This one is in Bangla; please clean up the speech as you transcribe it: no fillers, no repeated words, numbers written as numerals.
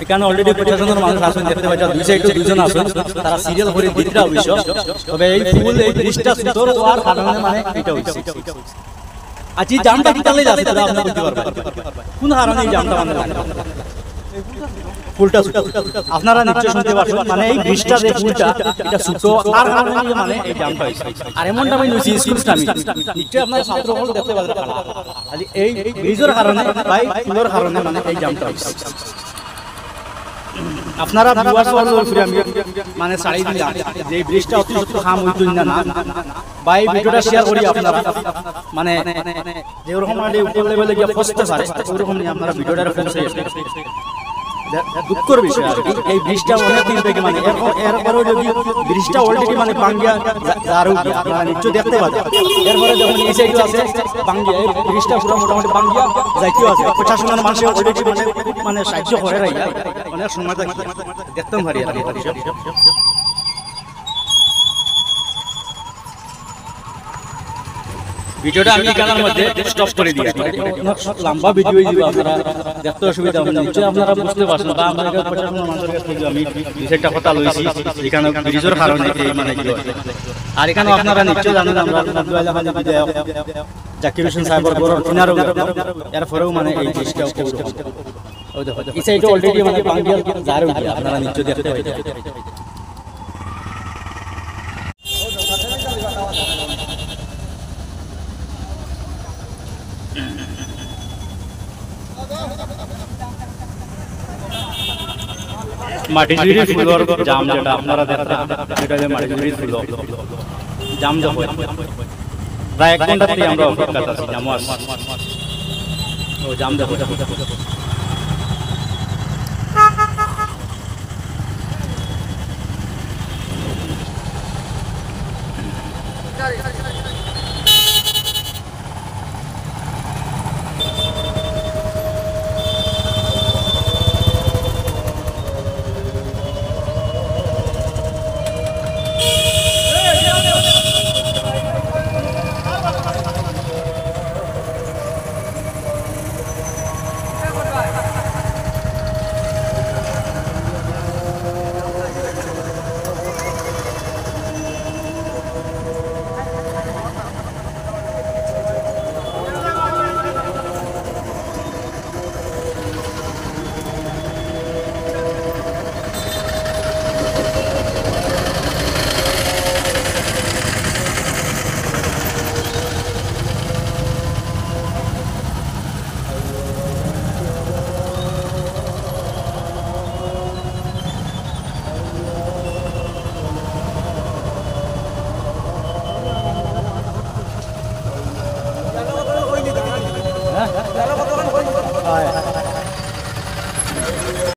এখানে অলরেডি 50 জনের মানুষ আসেন দেখতে পাচ্ছেন, দুই সাইডে দুইজন আছেন, তারা সিরিয়াল করে দিতরা অবশ্য। তবে এই ফুল এই ব্রিজটা সুন্দর হওয়ার কারণে মানে এটা হইছে। আজ এই জামটা কি তাহলে যাচ্ছে দাদা, আপনি বলতে পারবেন কোন কারণে এই জামটা মানে লাগে? ফুলটা আপনারা নিশ্চয় শুনতে পাচ্ছেন, মানে এই ব্রিজটা যে ফুলটা এটা ছোট আর কারণে মানে এই জামটা হইছে। আর এমনটা আমি নইছি স্কুলটা আমি নিশ্চয় আপনারা ছাত্র হল দেখতে পারবেন, খালি এই ব্রিজের কারণে ভাই ফুলের কারণে মানে এই জামটা হইছে। আপনারা ভিউয়ার্স ওয়ার্ল্ড ফিরে আমি মানে ছাড়ি দিলাম যে ব্রিজটা অতিরিক্ত কাম হইতো না ভাই, ভিডিওটা শেয়ার করি আপনারা মানে যেরকম মানে উপর লেভেলে গিয়ে পৌঁছতে পারে ওরকম নিয়ে আপনারা ভিডিওটা পৌঁছে দুঃখের বিষয় আর কি। এই ব্রিজটা অনেক দিন থেকে মানে এরপরেও যদি ব্রিজটা অলরেডি মানে ভাঙ্গিয়া আরো আপনারা নিশ্চয় দেখতে পাবেন। এরপরে যখন এই সাইডে আছে ভাঙ্গিয়া, এই ব্রিজটা পুরো মোটামুটি ভাঙ্গিয়া যাইতেও আছে। প্রশাসনের মানুষ অলরেডি মানে সাহায্য করে রাইয়া অনেক সময় দেখতাম পারি আর কি। ভিডিওটা আমি এখানের মধ্যে স্টপ করে দিই, লম্বা ভিডিও দিব, আপনারা দেখতে অসুবিধা হবে না, নিশ্চয়ই আপনারা বুঝতে পারছেন। বা আমরা মানুষের কাছ থেকে আমি একটা কথা লইছি এখানে ব্রিজের কারণে এই মানে কি হয়। আর এখানে আপনারা নিশ্চয় জানেন আমরা জাকির হোসেন সাহেবের বড় কিনারও এরপরেও মানে এই ব্রিজটা এই সাইডে অলরেডি মানে বাঙ্গিয়াল যার আপনারা নিশ্চয় দেখতে পাইছেন। মাটিজুরি ফুলের জাম যেটা আপনারা দেখেন, এটা যে মাটিজুরি ফুল জাম যা হয় প্রায় 1 ঘন্টা থেকে আমরা অপেক্ষা আছি জাম ও জাম দেখো।